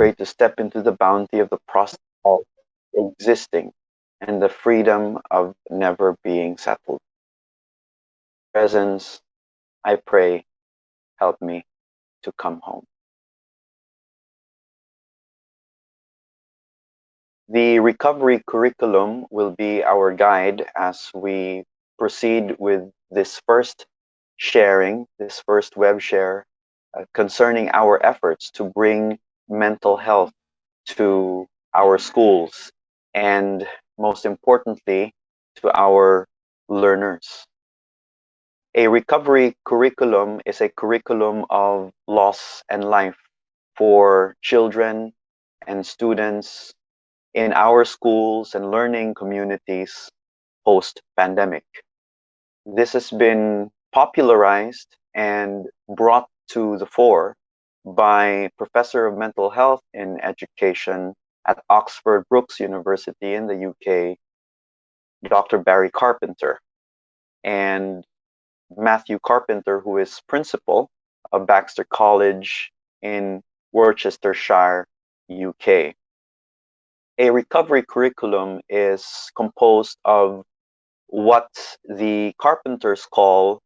pray to step into the bounty of the process of existing and the freedom of never being settled. Presence, I pray, help me to come home. The recovery curriculum will be our guide as we proceed with this first sharing, this first web share concerning our efforts to bring mental health to our schools and, most importantly, to our learners. A recovery curriculum is a curriculum of loss and life for children and students in our schools and learning communities post-pandemic. This has been popularized and brought to the fore by Professor of Mental Health in Education at Oxford Brookes University in the UK, Dr. Barry Carpenter, and Matthew Carpenter, who is principal of Baxter College in Worcestershire, UK. A recovery curriculum is composed of what the Carpenters call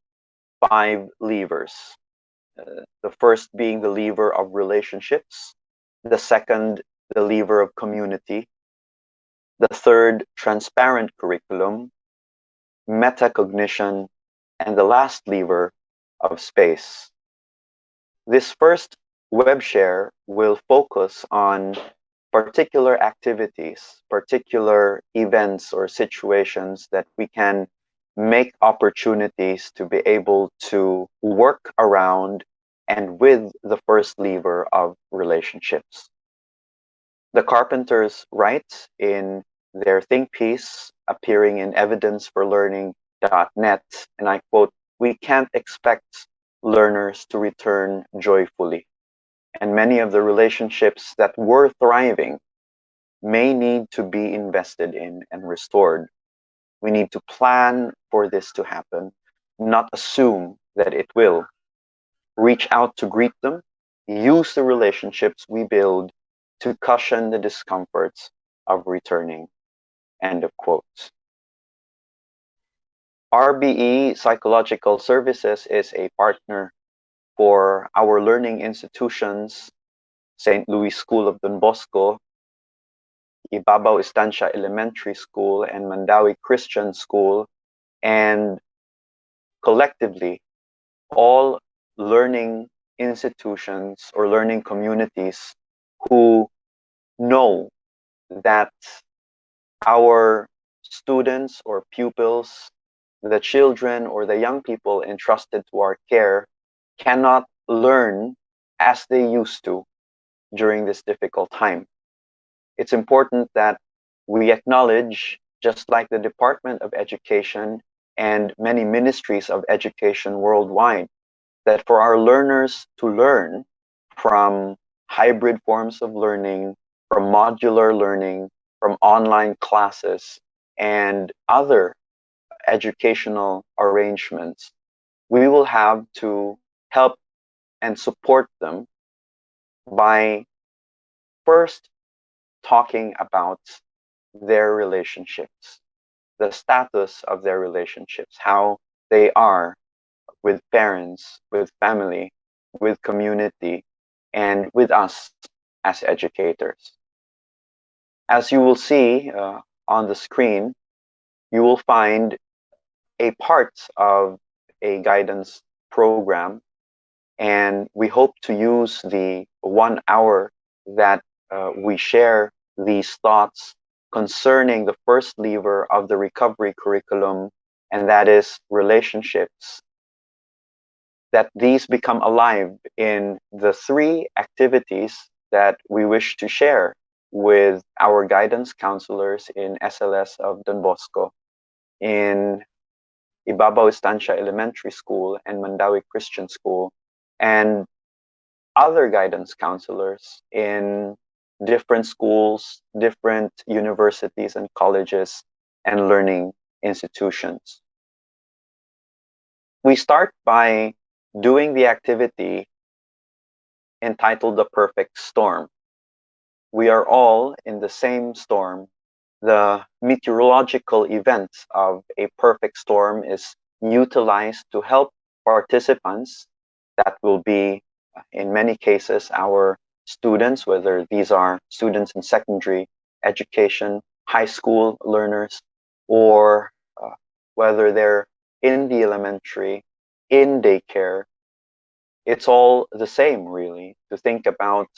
5 levers. The first being the lever of relationships, the second, the lever of community, the third, transparent curriculum, metacognition, and the last lever of space. This first web share will focus on particular activities, particular events or situations that we can make opportunities to be able to work around and with the first lever of relationships. The Carpenters write in their think piece appearing in evidenceforlearning.net, and I quote, "We can't expect learners to return joyfully, and many of the relationships that were thriving may need to be invested in and restored. We need to plan for this to happen, not assume that it will. Reach out to greet them, use the relationships we build to cushion the discomforts of returning." End of quote. RBE Psychological Services is a partner for our learning institutions, St. Louis School of Don Bosco, Ibabaw Estancia Elementary School, and Mandawi Christian School, and collectively, all learning institutions or learning communities who know that our students or pupils, the children or the young people entrusted to our care, cannot learn as they used to during this difficult time. It's important that we acknowledge, just like the Department of Education and many ministries of education worldwide, that for our learners to learn from hybrid forms of learning, from modular learning, from online classes, and other educational arrangements, we will have to help and support them by first talking about their relationships, the status of their relationships, how they are with parents, with family, with community, and with us as educators. As you will see on the screen, you will find a part of a guidance program, and we hope to use the 1 hour that we share these thoughts concerning the first lever of the recovery curriculum, and that is relationships, that these become alive in the 3 activities that we wish to share with our guidance counselors in SLS of Don Bosco, in Ibabaw Estancia Elementary School and Mandawi Christian School, and other guidance counselors in different schools, different universities and colleges and learning institutions. We start by doing the activity entitled The Perfect Storm. we are all in the same storm. The meteorological event of a perfect storm is utilized to help participants, that will be, in many cases, our students, whether these are students in secondary education, high school learners, or whether they're in the elementary, in daycare. It's all the same, really, to think about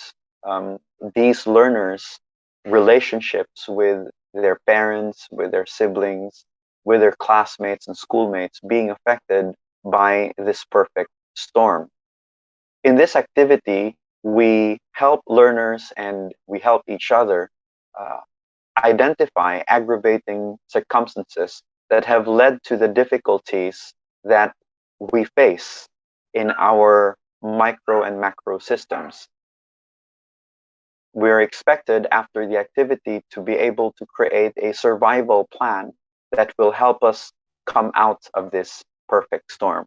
um, these learners' relationships with their parents, with their siblings, with their classmates and schoolmates being affected by this perfect storm. In this activity, we help learners and we help each other uh, identify aggravating circumstances that have led to the difficulties that we face in our micro and macro systems. We're expected after the activity to be able to create a survival plan that will help us come out of this perfect storm.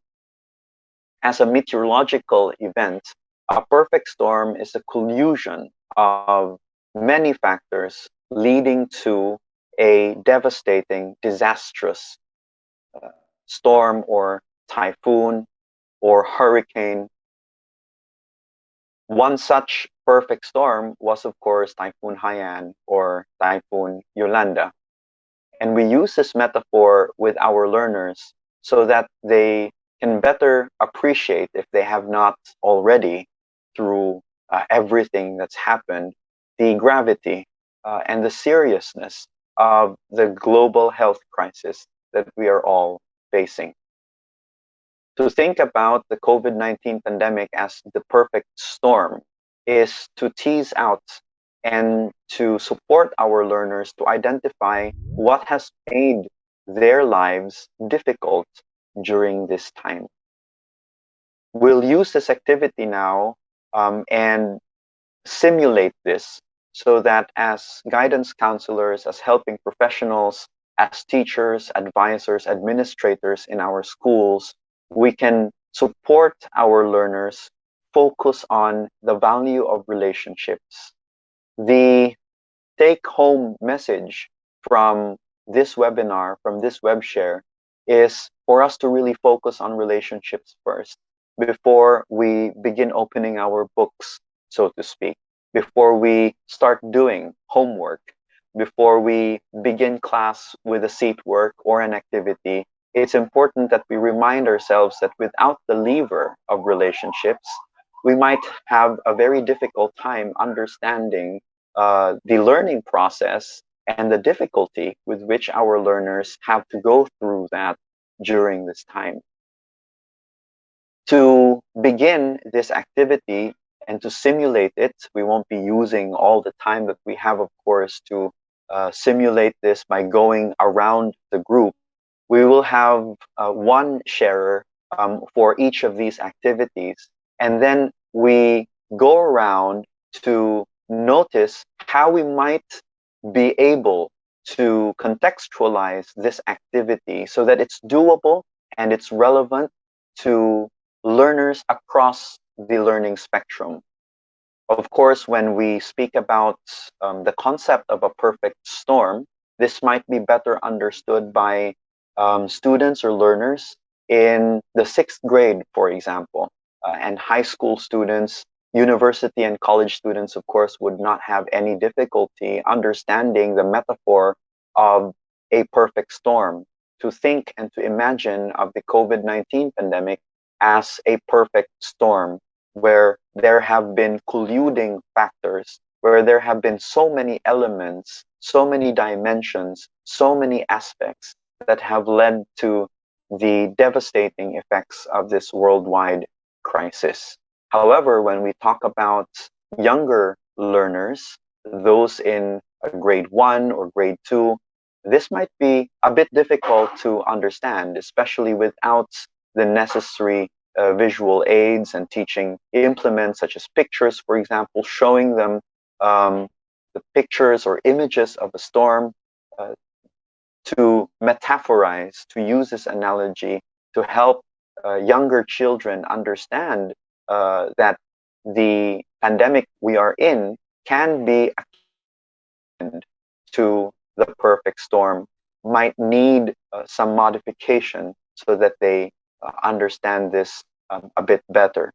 As a meteorological event, a perfect storm is a collusion of many factors leading to a devastating, disastrous uh, storm or typhoon or hurricane. One such perfect storm was, of course, Typhoon Haiyan or Typhoon Yolanda. And we use this metaphor with our learners so that they can better appreciate, if they have not already, through everything that's happened, the gravity and the seriousness of the global health crisis that we are all facing. To think about the COVID-19 pandemic as the perfect storm is to tease out and to support our learners to identify what has made their lives difficult during this time. We'll use this activity now and simulate this so that as guidance counselors, as helping professionals, as teachers, advisors, administrators in our schools, we can support our learners focus on the value of relationships. The take-home message from this webinar, from this web share, is for us to really focus on relationships first before we begin opening our books, so to speak, before we start doing homework, before we begin class with a seat work or an activity. It's important that we remind ourselves that without the lever of relationships, we might have a very difficult time understanding the learning process and the difficulty with which our learners have to go through that during this time. To begin this activity and to simulate it, we won't be using all the time that we have, of course, to simulate this by going around the group. We will have one sharer for each of these activities, and then we go around to notice how we might be able to contextualize this activity so that it's doable and it's relevant to learners across the learning spectrum. Of course, when we speak about the concept of a perfect storm, this might be better understood by students or learners in the 6th grade, for example, and high school students, university and college students, of course, would not have any difficulty understanding the metaphor of a perfect storm. To think and to imagine of the COVID-19 pandemic as a perfect storm where there have been colluding factors, where there have been so many elements, so many dimensions, so many aspects that have led to the devastating effects of this worldwide crisis. However, when we talk about younger learners, those in grade 1 or grade 2, this might be a bit difficult to understand, especially without the necessary visual aids and teaching implements such as pictures, for example, showing them the pictures or images of a storm to metaphorize, to use this analogy to help younger children understand that the pandemic we are in can be a to the perfect storm might need some modification so that they understand this a bit better.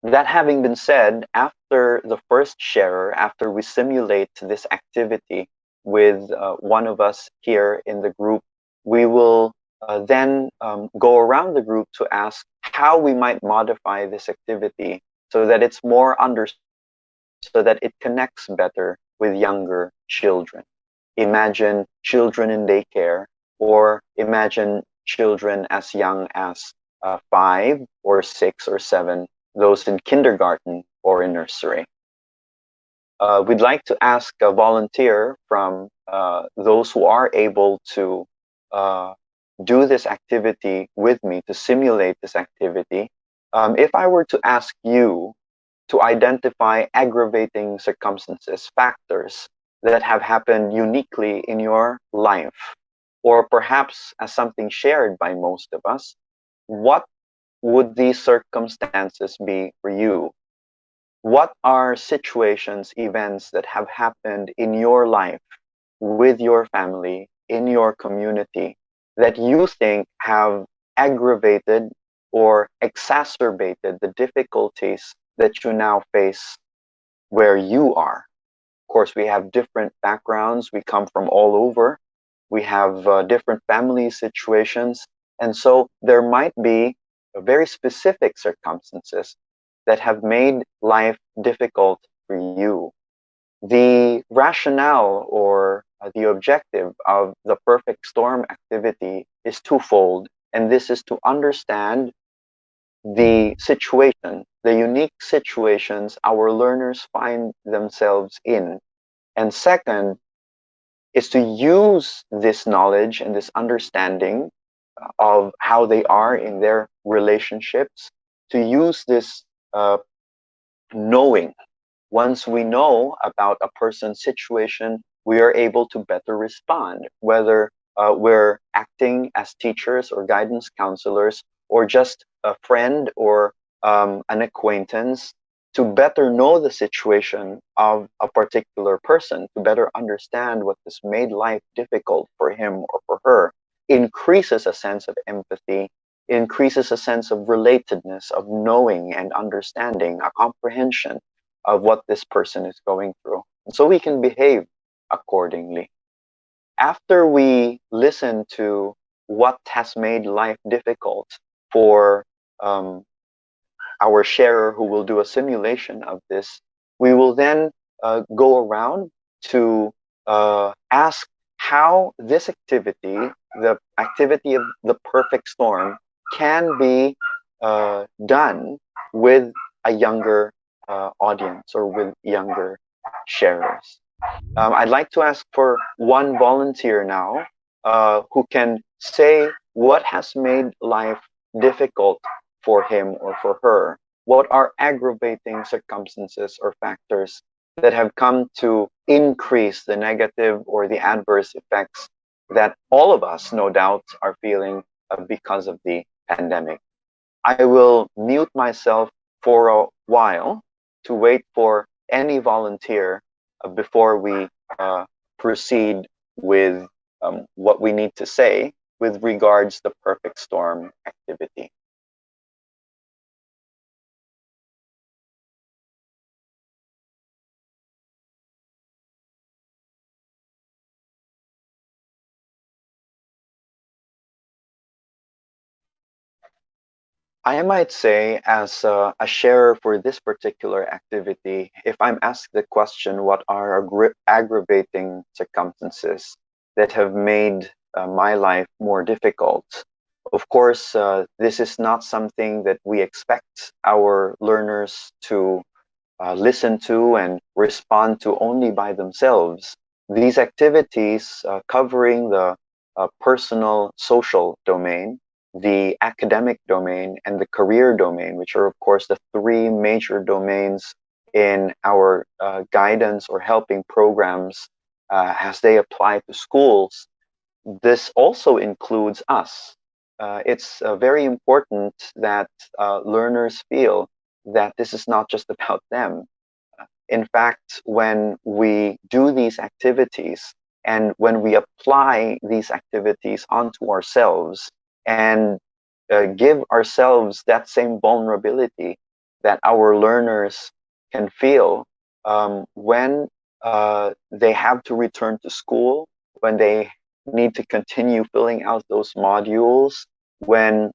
That having been said, after the first sharer, after we simulate this activity with one of us here in the group, we will then go around the group to ask how we might modify this activity so that it's more understood, so that it connects better with younger children. Imagine children in daycare, or imagine children as young as 5 or 6 or 7, those in kindergarten or in nursery. We'd like to ask a volunteer from those who are able to do this activity with me, to simulate this activity. If I were to ask you to identify aggravating circumstances, factors that have happened uniquely in your life, or perhaps as something shared by most of us, what would these circumstances be for you? What are situations, events that have happened in your life, with your family, in your community, that you think have aggravated or exacerbated the difficulties that you now face where you are? Of course, we have different backgrounds. We come from all over. We have different family situations. And so there might be very specific circumstances that have made life difficult for you. The rationale or the objective of the perfect storm activity is twofold. And this is to understand the situation, the unique situations our learners find themselves in. And second is to use this knowledge and this understanding of how they are in their relationships, to use this knowing. Once we know about a person's situation, we are able to better respond, whether we're acting as teachers or guidance counselors, or just a friend or an acquaintance, to better know the situation of a particular person, to better understand what has made life difficult for him or for her, increases a sense of empathy, increases a sense of relatedness, of knowing and understanding, a comprehension of what this person is going through. And so we can behave accordingly. After we listen to what has made life difficult for our sharer who will do a simulation of this, we will then go around to ask how this activity, the activity of the perfect storm, can be done with a younger audience or with younger sharers. I'd like to ask for one volunteer now who can say what has made life difficult for him or for her. What are aggravating circumstances or factors that have come to increase the negative or the adverse effects that all of us, no doubt, are feeling because of the pandemic? I will mute myself for a while to wait for any volunteer before we proceed with what we need to say with regards to the perfect storm activity. I might say, as a sharer for this particular activity, if I'm asked the question, what are aggravating circumstances that have made my life more difficult? Of course, this is not something that we expect our learners to listen to and respond to only by themselves. These activities covering the personal social domain, the academic domain, and the career domain, which are, of course, the three major domains in our guidance or helping programs as they apply to schools. This also includes us. It's very important that learners feel that this is not just about them. In fact, when we do these activities and when we apply these activities onto ourselves and give ourselves that same vulnerability that our learners can feel when they have to return to school, when they need to continue filling out those modules, when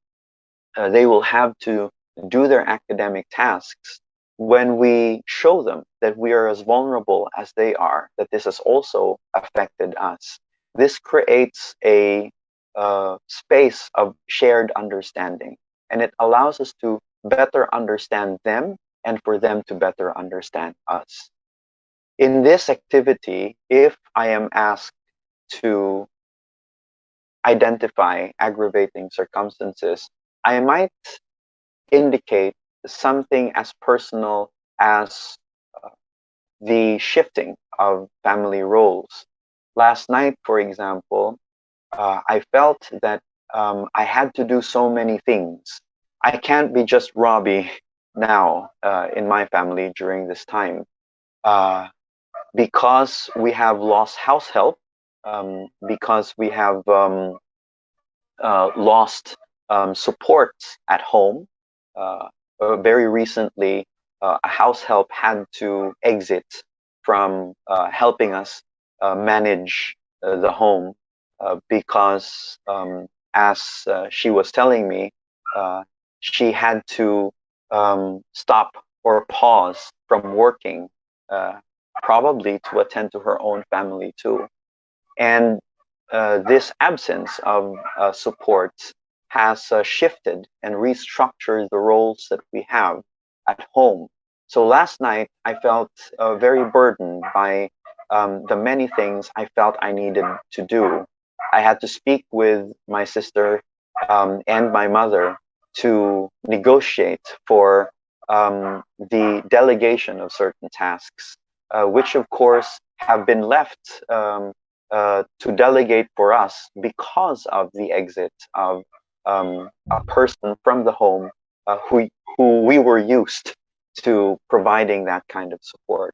they will have to do their academic tasks. When we show them that we are as vulnerable as they are, that this has also affected us, this creates a space of shared understanding, and it allows us to better understand them and for them to better understand us. In this activity, if I am asked to identify aggravating circumstances, I might indicate something as personal as the shifting of family roles. Last night, for example, I felt that I had to do so many things. I can't be just Robbie now in my family during this time. Because we have lost house help, because we have lost support at home. Very recently, a house help had to exit from helping us manage the home because, as she was telling me, she had to stop or pause from working, probably to attend to her own family too. And this absence of support has shifted and restructured the roles that we have at home. So last night, I felt very burdened by the many things I felt I needed to do. I had to speak with my sister and my mother to negotiate for the delegation of certain tasks, which of course have been left to delegate for us because of the exit of a person from the home who we were used to providing that kind of support.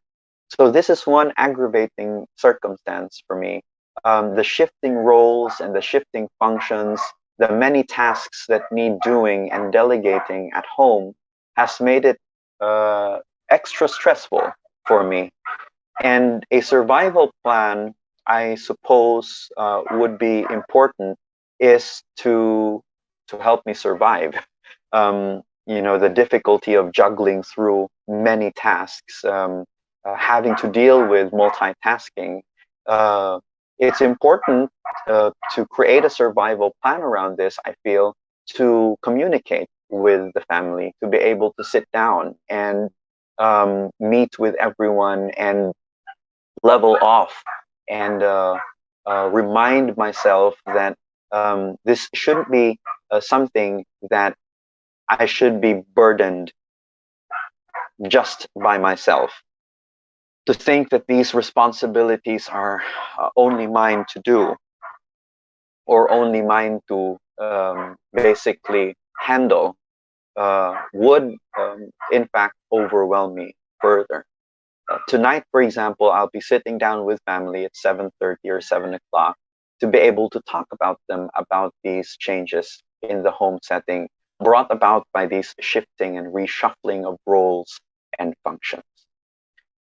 So this is one aggravating circumstance for me. The shifting roles and the shifting functions, the many tasks that need doing and delegating at home has made it extra stressful for me. And a survival plan, I suppose, would be important is to help me survive. The difficulty of juggling through many tasks, having to deal with multitasking. It's important to create a survival plan around this, I feel, to communicate with the family, to be able to sit down and meet with everyone and level off and remind myself that this shouldn't be something that I should be burdened just by myself. To think that these responsibilities are only mine to do or only mine to basically handle would in fact overwhelm me further. Tonight, for example, I'll be sitting down with family at 7:30 or 7 o'clock to be able to talk about these changes in the home setting brought about by these shifting and reshuffling of roles and functions.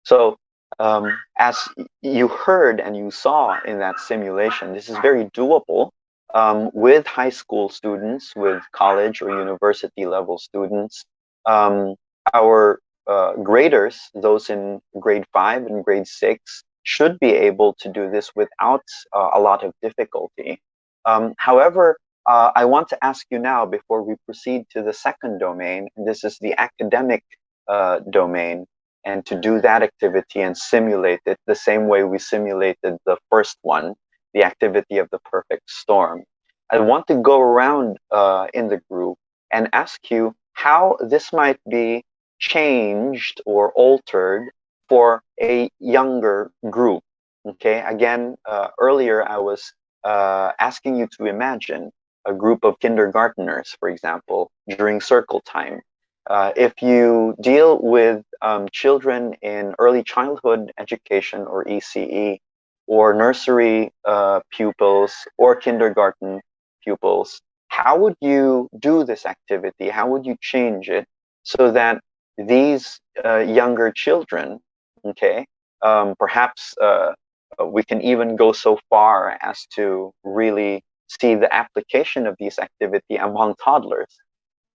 So, as you heard and you saw in that simulation, this is very doable with high school students, with college or university level students. Our graders, those in grade 5 and grade 6, should be able to do this without a lot of difficulty. However, I want to ask you now, before we proceed to the second domain, and this is the academic domain, and to do that activity and simulate it the same way we simulated the first one, the activity of the perfect storm. I want to go around in the group and ask you how this might be changed or altered for a younger group. Okay, again, earlier I was asking you to imagine a group of kindergarteners, for example, during circle time. If you deal with children in early childhood education or ECE, or nursery pupils or kindergarten pupils, how would you do this activity? How would you change it so that these younger children, okay, perhaps we can even go so far as to really see the application of these activity among toddlers.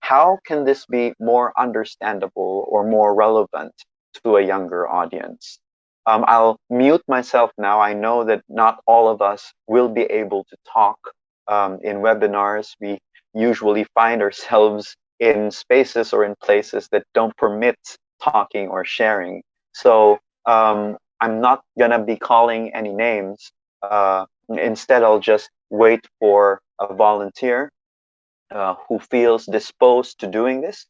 How can this be more understandable or more relevant to a younger audience? I'll mute myself now. I know that not all of us will be able to talk in webinars. We usually find ourselves in spaces or in places that don't permit talking or sharing. So I'm not going to be calling any names. Instead, I'll just wait for a volunteer who feels disposed to doing this,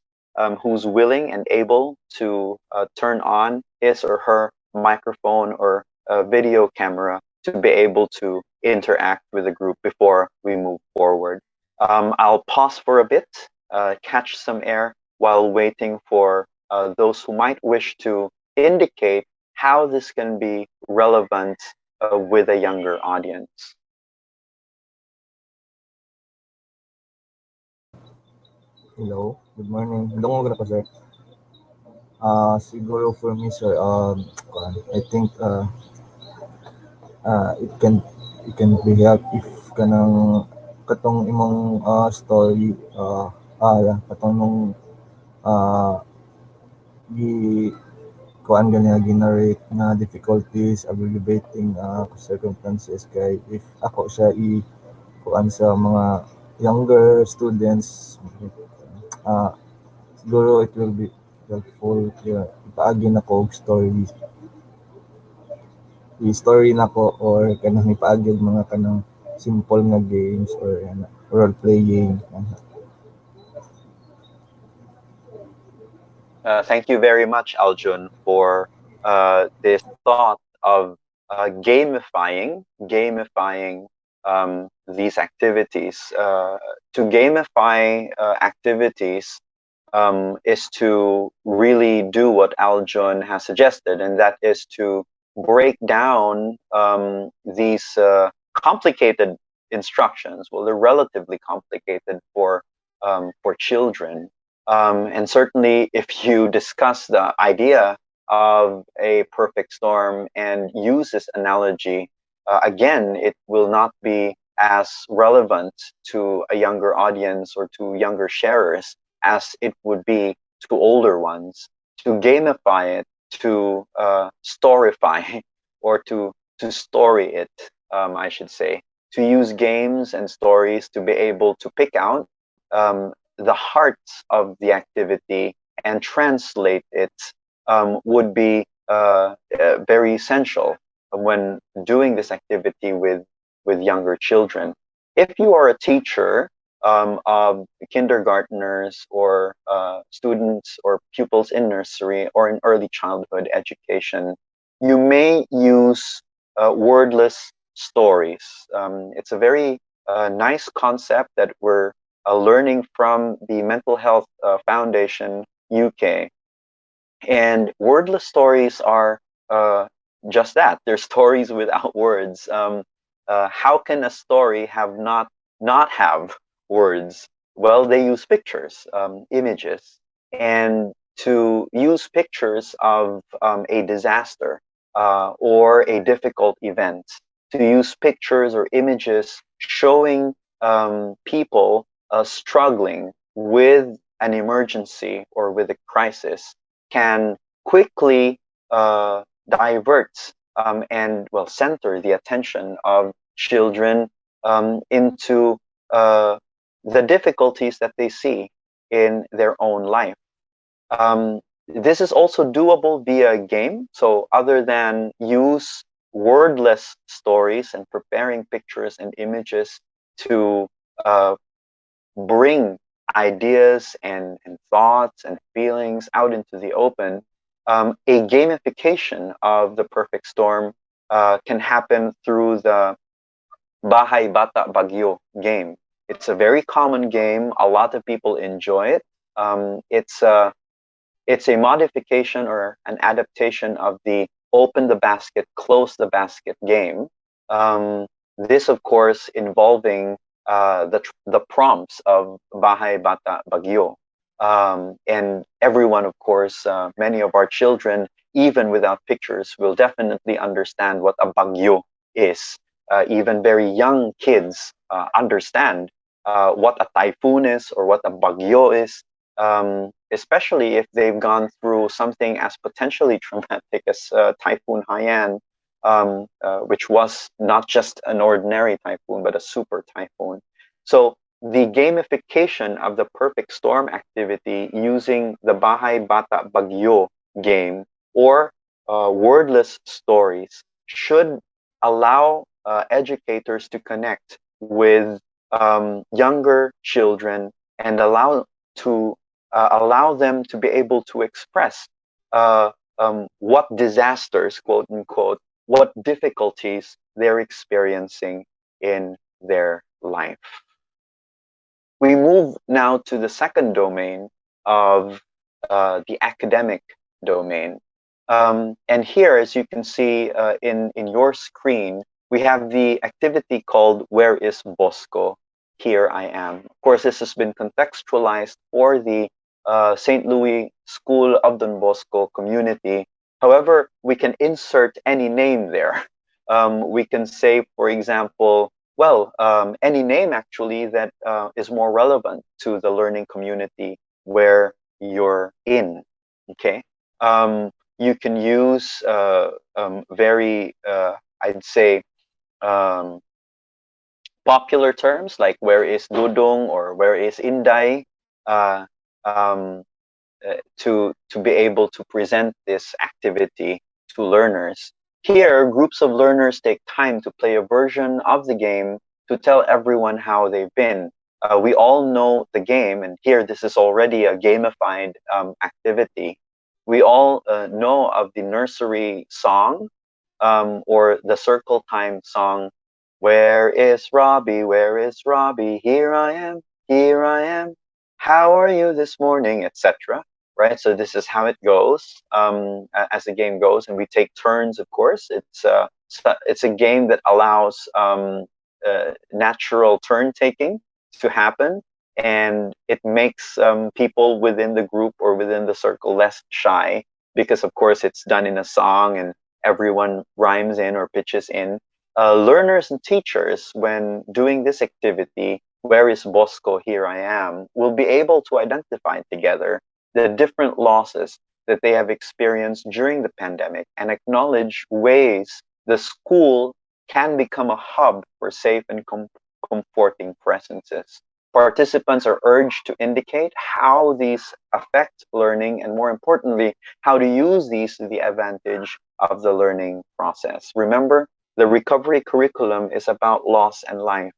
who's willing and able to turn on his or her microphone or video camera to be able to interact with the group before we move forward. I'll pause for a bit, catch some air while waiting for those who might wish to indicate how this can be relevant with a younger audience. Hello, good morning. Hello, ko sir. Siguro for me, sir, I think it can be help if kanang katong imong story yeah, katong nung uh, gi kuan gani ginarrate na difficulties aggravating circumstances kay if ako siya kuan sa mga younger students uh, siguro it will be helpful kaya ipaagi na ko og story nako or kanang ipaagi og mga kanang simple nga games or role playing. Thank you very much, Aljun, for this thought of gamifying these activities. To gamify activities is to really do what Aljun has suggested, and that is to break down these complicated instructions. Well, they're relatively complicated for children, and certainly, if you discuss the idea of a perfect storm and use this analogy, again, it will not be as relevant to a younger audience or to younger sharers as it would be to older ones. To gamify it, to storify, or to story it, I should say, to use games and stories to be able to pick out the heart of the activity and translate it would be very essential when doing this activity with younger children. If you are a teacher of kindergartners or students or pupils in nursery or in early childhood education, you may use wordless stories. It's a very nice concept that we're learning from the Mental Health Foundation UK. And wordless stories are just that. They're stories without words. How can a story have not have words? Well, they use pictures, images, and to use pictures of a disaster or a difficult event, to use pictures or images showing people struggling with an emergency or with a crisis can quickly divert and well center the attention of children into the difficulties that they see in their own life. This is also doable via game. So other than use wordless stories and preparing pictures and images to bring ideas and thoughts and feelings out into the open, a gamification of the perfect storm can happen through the Bahay Bata Bagyo game. It's a very common game. A lot of people enjoy it. It's a modification or an adaptation of the open the basket, close the basket game. This, of course, involving the prompts of Bahay Bata Bagyo. And everyone, of course, many of our children, even without pictures, will definitely understand what a bagyo is. Even very young kids understand what a typhoon is or what a bagyo is, especially if they've gone through something as potentially traumatic as Typhoon Haiyan, which was not just an ordinary typhoon, but a super typhoon. So the gamification of the perfect storm activity using the Bahay Bata Bagyo game or wordless stories should allow educators to connect with younger children and allow them to be able to express what disasters, quote unquote, what difficulties they're experiencing in their life. We move now to the second domain of the academic domain. And here, as you can see in your screen, we have the activity called Where is Bosco? Here I Am. Of course, this has been contextualized for the St. Louis School of Don Bosco community. However, we can insert any name there. We can say, for example, well, any name actually that is more relevant to the learning community where you're in, okay? You can use very, I'd say, popular terms like where is Dudong or where is Inday uh, um, to be able to present this activity to learners. Here, groups of learners take time to play a version of the game to tell everyone how they've been. We all know the game, and here this is already a gamified activity. We all know of the nursery song or the circle time song, Where is Robbie? Where is Robbie? Here I am, here I am. How are you this morning, etc. Right, so this is how it goes as the game goes, and we take turns. Of course, it's a game that allows natural turn taking to happen, and it makes people within the group or within the circle less shy because, of course, it's done in a song and everyone rhymes in or pitches in. Learners and teachers, when doing this activity, Where is Bosco? Here I Am, will be able to identify together the different losses that they have experienced during the pandemic and acknowledge ways the school can become a hub for safe and comforting presences. Participants are urged to indicate how these affect learning and, more importantly, how to use these to the advantage of the learning process. Remember, the recovery curriculum is about loss and life.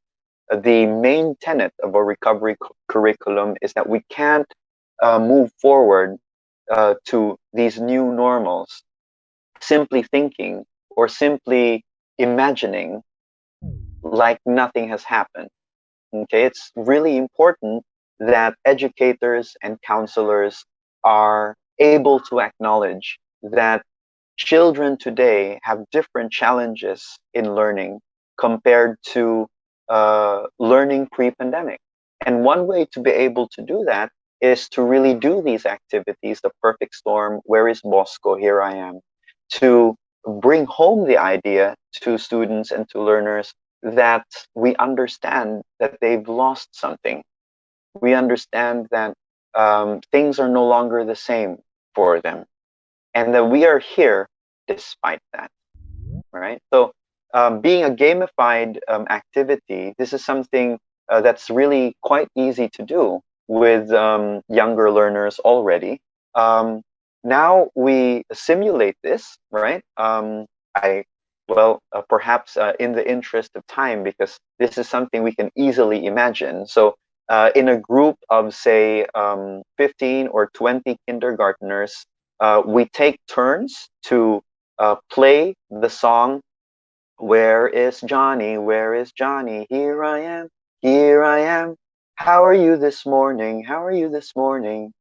The main tenet of a recovery curriculum is that we can't move forward to these new normals simply thinking or simply imagining like nothing has happened. Okay, it's really important that educators and counselors are able to acknowledge that children today have different challenges in learning compared to learning pre-pandemic. And one way to be able to do that is to really do these activities, the perfect storm, Where is Bosco? Here I Am, to bring home the idea to students and to learners that we understand that they've lost something. We understand that things are no longer the same for them, and that we are here despite that, right? So being a gamified activity, this is something that's really quite easy to do with younger learners already. Now we simulate this, right? Perhaps in the interest of time, because this is something we can easily imagine. So in a group of, say, 15 or 20 kindergartners, we take turns to play the song, Where is Johnny? Where is Johnny? Here I am, here I am. How are you this morning? How are you this morning?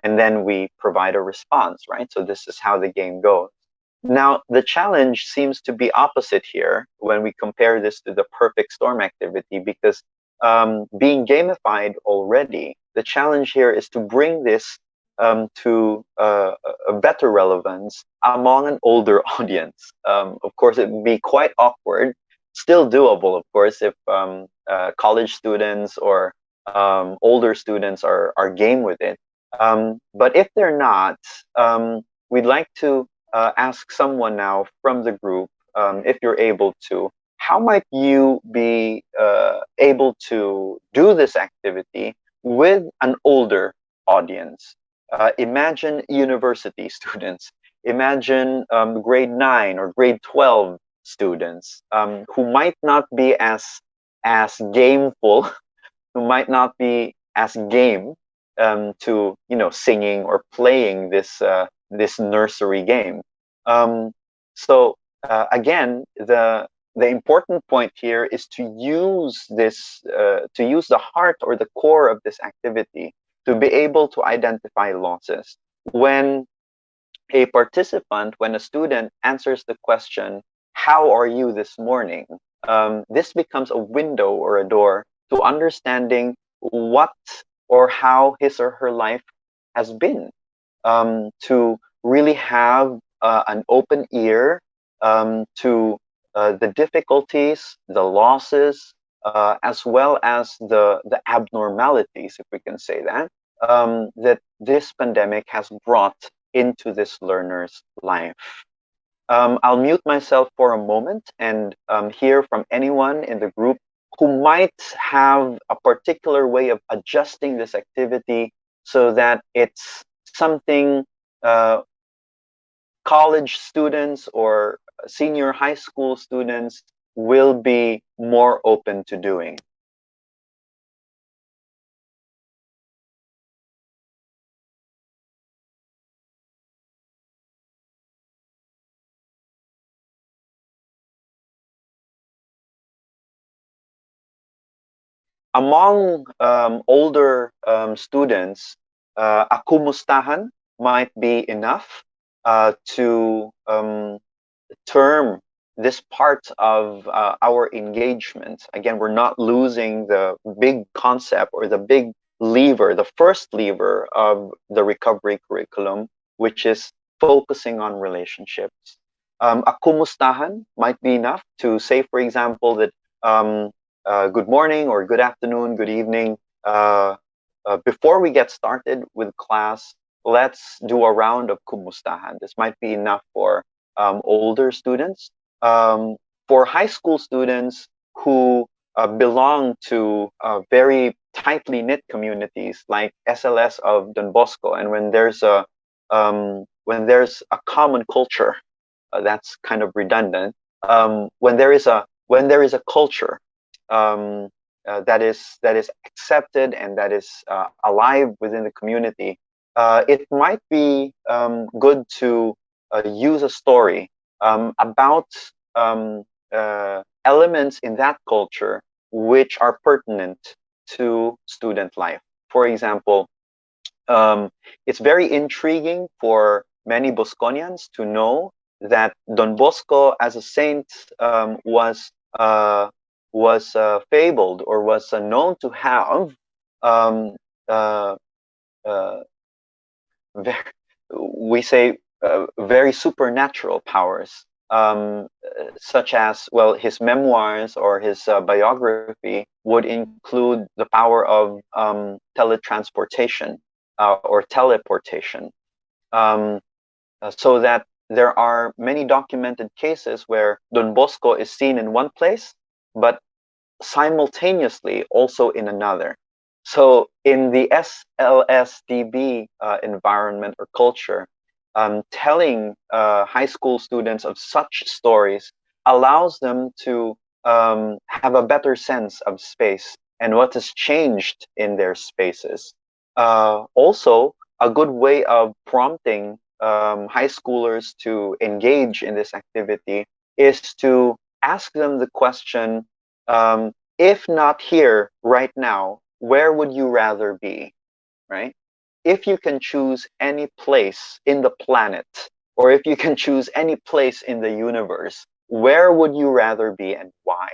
And then we provide a response, right? So this is how the game goes. Now, the challenge seems to be opposite here when we compare this to the perfect storm activity, because being gamified already, the challenge here is to bring this to a better relevance among an older audience. Of course, it would be quite awkward, still doable, of course, if college students or older students are game with it. But if they're not, we'd like to ask someone now from the group, if you're able to, how might you be able to do this activity with an older audience? Imagine university students, imagine grade 9 or grade 12 students who might not be as gameful, who might not be as game to singing or playing this nursery game. Um, so again, the important point here is to use to use the heart or the core of this activity to be able to identify losses. When a participant, when a student answers the question, "How are you this morning?" This becomes a window or a door to understanding what or how his or her life has been, to really have an open ear to the difficulties, the losses, as well as the abnormalities, if we can say that, that this pandemic has brought into this learner's life. I'll mute myself for a moment and hear from anyone in the group who might have a particular way of adjusting this activity so that it's something uh, college students or senior high school students will be more open to doing. Among older students, a kumustahan might be enough to term this part of our engagement. Again, we're not losing the big concept or the big lever, the first lever of the recovery curriculum, which is focusing on relationships. A kumustahan might be enough to say, for example, that good morning or good afternoon, good evening. Before we get started with class, let's do a round of kumustahan. This might be enough for older students. For high school students who belong to very tightly knit communities like SLS of Don Bosco, and when there's a common culture, that's kind of redundant. When there is a culture that is accepted and that is alive within the community, it might be good to use a story about elements in that culture which are pertinent to student life. For example, it's very intriguing for many Bosconians to know that Don Bosco as a saint was fabled or was known to have um, uh, uh, very, we say very supernatural powers, such as, well, his memoirs or his biography would include the power of teletransportation or teleportation, um, so that there are many documented cases where Don Bosco is seen in one place, but simultaneously also in another. So in the SLSDB environment or culture, telling high school students of such stories allows them to have a better sense of space and what has changed in their spaces. Also, a good way of prompting high schoolers to engage in this activity is to ask them the question, if not here right now, where would you rather be, right? If you can choose any place in the planet, or if you can choose any place in the universe, where would you rather be and why?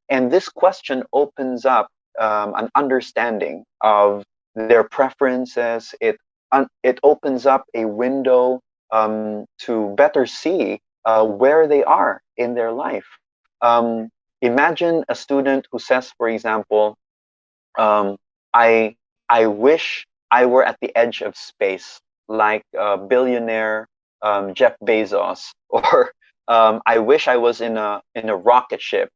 And this question opens up an understanding of their preferences. It opens up a window to better see where they are in their life. Imagine a student who says, for example, um, I I wish I were at the edge of space, like billionaire Jeff Bezos, or I wish I was in a rocket ship,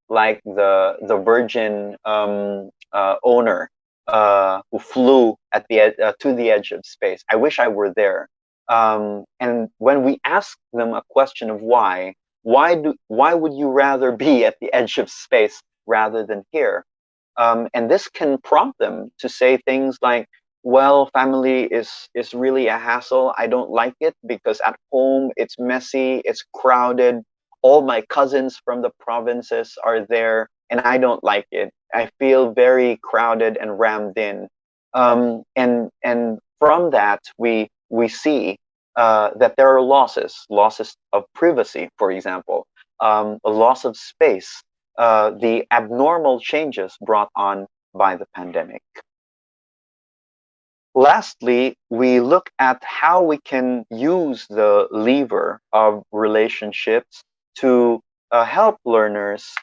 like the Virgin owner who flew at the to the edge of space. I wish I were there. And when we ask them a question of why would you rather be at the edge of space rather than here? And this can prompt them to say things like, well, family is really a hassle. I don't like it because at home it's messy, it's crowded. All my cousins from the provinces are there, and I don't like it. I feel very crowded and rammed in. And from that, we see that there are losses of privacy, for example, a loss of space, the abnormal changes brought on by the pandemic. Lastly, we look at how we can use the lever of relationships to help learners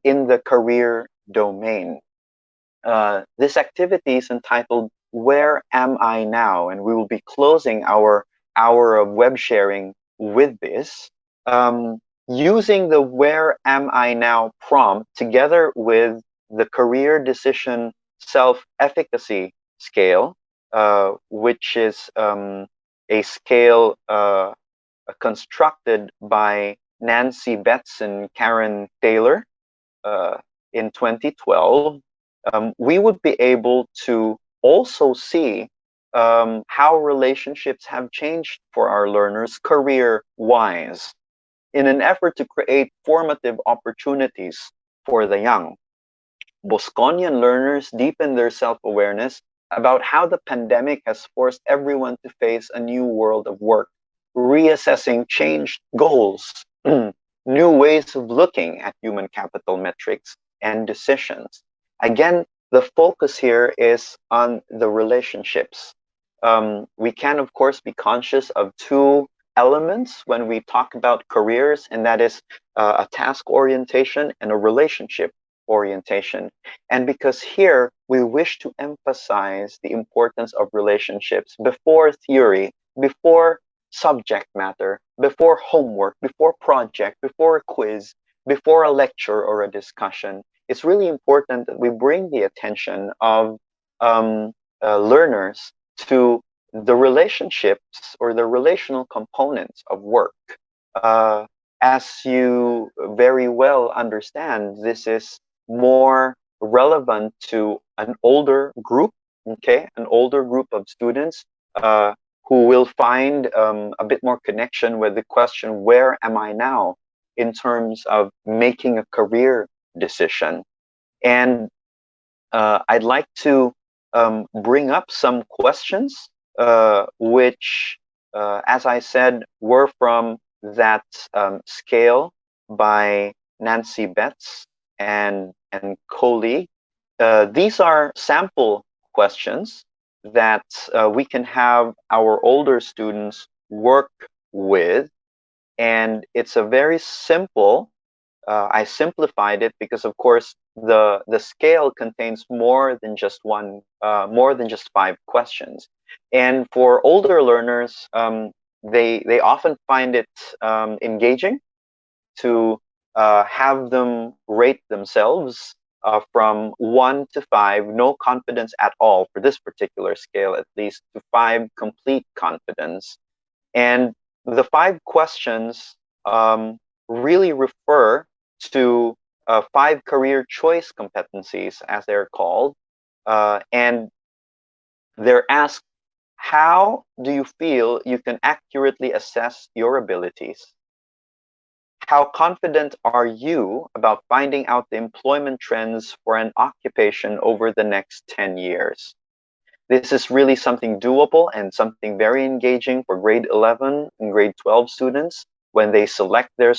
in the career domain. This activity is entitled Where Am I Now? And we will be closing our hour of web sharing with this. Using the Where Am I Now prompt together with the career decision self-efficacy scale, which is a scale constructed by Nancy Betts and Karen Taylor in 2012, we would be able to also see how relationships have changed for our learners career-wise in an effort to create formative opportunities for the young. Bosconian learners deepen their self-awareness about how the pandemic has forced everyone to face a new world of work, reassessing changed goals, new ways of looking at human capital metrics and decisions. Again, the focus here is on the relationships. We can, of course, be conscious of two elements when we talk about careers, and that is a task orientation and a relationship orientation. And because here we wish to emphasize the importance of relationships before theory, before subject matter, before homework, before project, before a quiz, before a lecture or a discussion, it's really important that we bring the attention of learners to the relationships or the relational components of work. As you very well understand, this is more relevant to an older group, okay, an older group of students who will find a bit more connection with the question, where am I now, in terms of making a career decision. And I'd like to bring up some questions, which, as I said, were from that scale by Nancy Betts and Coley. These are sample questions that we can have our older students work with. And it's a very simple, I simplified it because, of course, the scale contains more than just more than just 5 questions. And for older learners, they often find it engaging to have them rate themselves from 1 to 5, no confidence at all for this particular scale, at least, to 5, complete confidence. And the 5 questions really refer to 5 career choice competencies, as they're called. And they're asked, how do you feel you can accurately assess your abilities? How confident are you about finding out the employment trends for an occupation over the next 10 years? This is really something doable and something very engaging for grade 11 and grade 12 students when they select their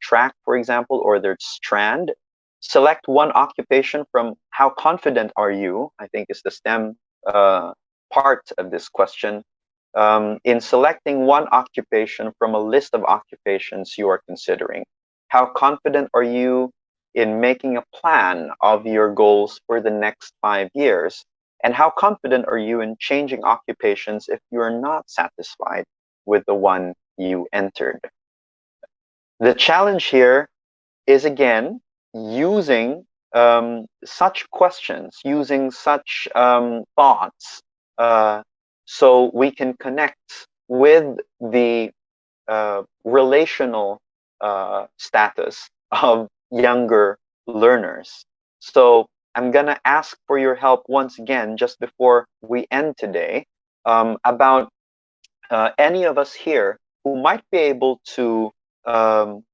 track, for example, or their strand. Select one occupation from how confident are you, I think is the STEM part of this question, in selecting one occupation from a list of occupations you are considering. How confident are you in making a plan of your goals for the next 5 years? And how confident are you in changing occupations if you are not satisfied with the one you entered? The challenge here is, again, using such questions, using such thoughts, so we can connect with the relational status of younger learners. So I'm going to ask for your help once again, just before we end today, about any of us here who might be able to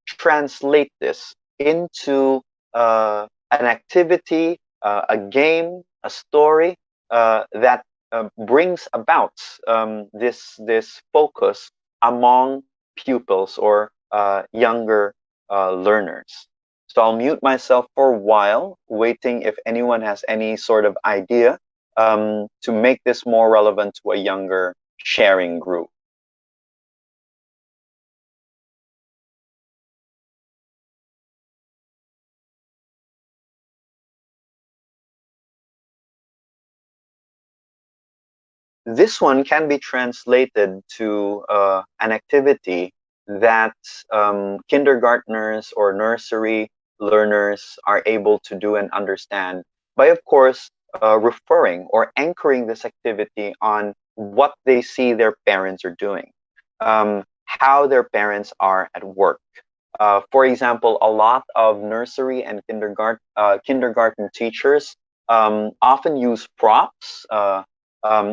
translate this into an activity, a game, a story that brings about this focus among pupils or younger learners. So I'll mute myself for a while, waiting if anyone has any sort of idea to make this more relevant to a younger sharing group. This one can be translated to an activity that kindergartners or nursery learners are able to do and understand by, of course, referring or anchoring this activity on what they see their parents are doing, how their parents are at work. For example, a lot of nursery and kindergarten teachers often use props.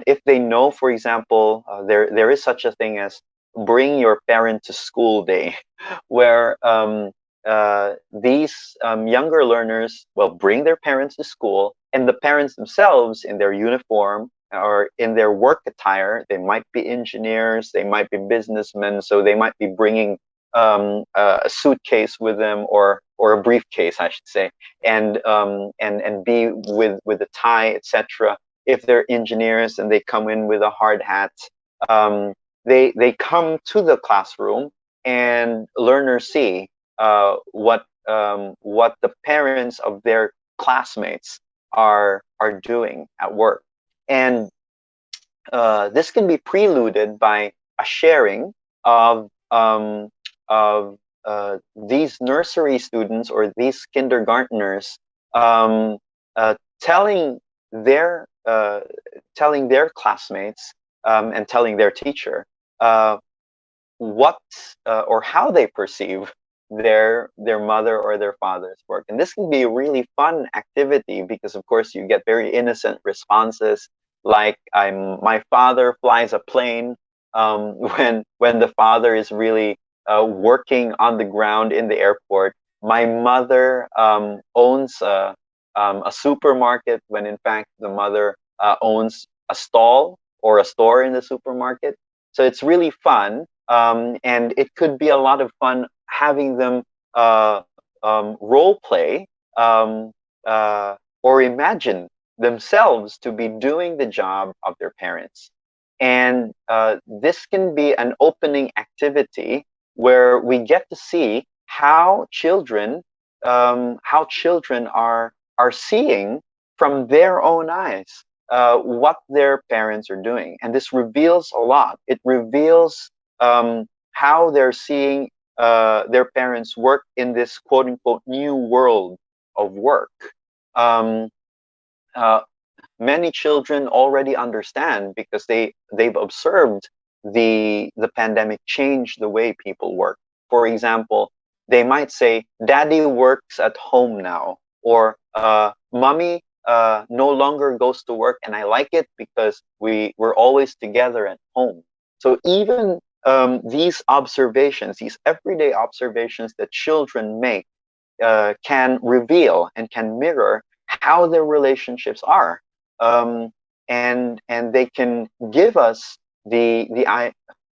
If they know, for example, there is such a thing as bring your parent to school day, where these younger learners will bring their parents to school, and the parents themselves in their uniform or in their work attire, they might be engineers, they might be businessmen, so they might be bringing a suitcase with them, or a briefcase, I should say, and be with a tie, etc. If they're engineers and they come in with a hard hat, they come to the classroom, and learners see what the parents of their classmates are doing at work, and this can be preluded by a sharing of these nursery students or these kindergartners telling their classmates and telling their teacher what or how they perceive their mother or their father's work. And this can be a really fun activity because, of course, you get very innocent responses like, my father flies a plane, when the father is really working on the ground in the airport. My mother owns a supermarket, when in fact the mother owns a stall or a store in the supermarket. So it's really fun, and it could be a lot of fun having them role play or imagine themselves to be doing the job of their parents. And this can be an opening activity where we get to see how children are seeing from their own eyes what their parents are doing. And this reveals a lot. It reveals how they're seeing their parents work in this quote unquote new world of work. Many children already understand because they've observed the pandemic change the way people work. For example, they might say, "Daddy works at home now," or "Mommy no longer goes to work, and I like it because we're always together at home." So even these observations, these everyday observations that children make, can reveal and can mirror how their relationships are, and they can give us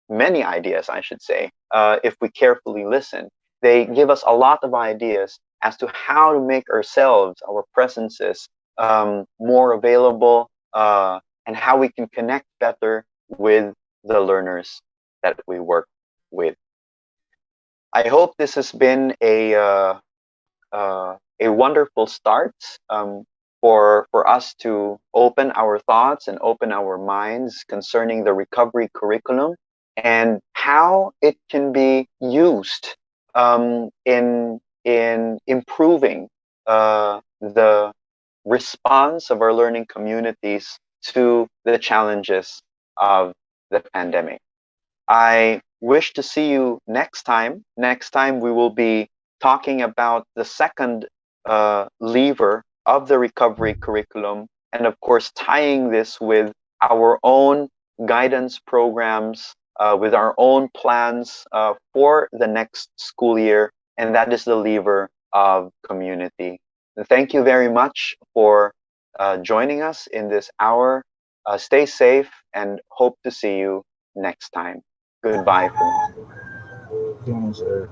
many ideas, I should say, if we carefully listen. They give us a lot of ideas as to how to make ourselves, our presences, more available, and how we can connect better with the learners that we work with. I hope this has been a wonderful start, for us to open our thoughts and open our minds concerning the recovery curriculum and how it can be used, in improving the response of our learning communities to the challenges of the pandemic. I wish to see you next time. Next time, we will be talking about the second lever of the recovery curriculum, and of course, tying this with our own guidance programs, with our own plans for the next school year, and that is the lever of community. And thank you very much for joining us in this hour. Stay safe and hope to see you next time. Goodbye for now. Thank you, sir.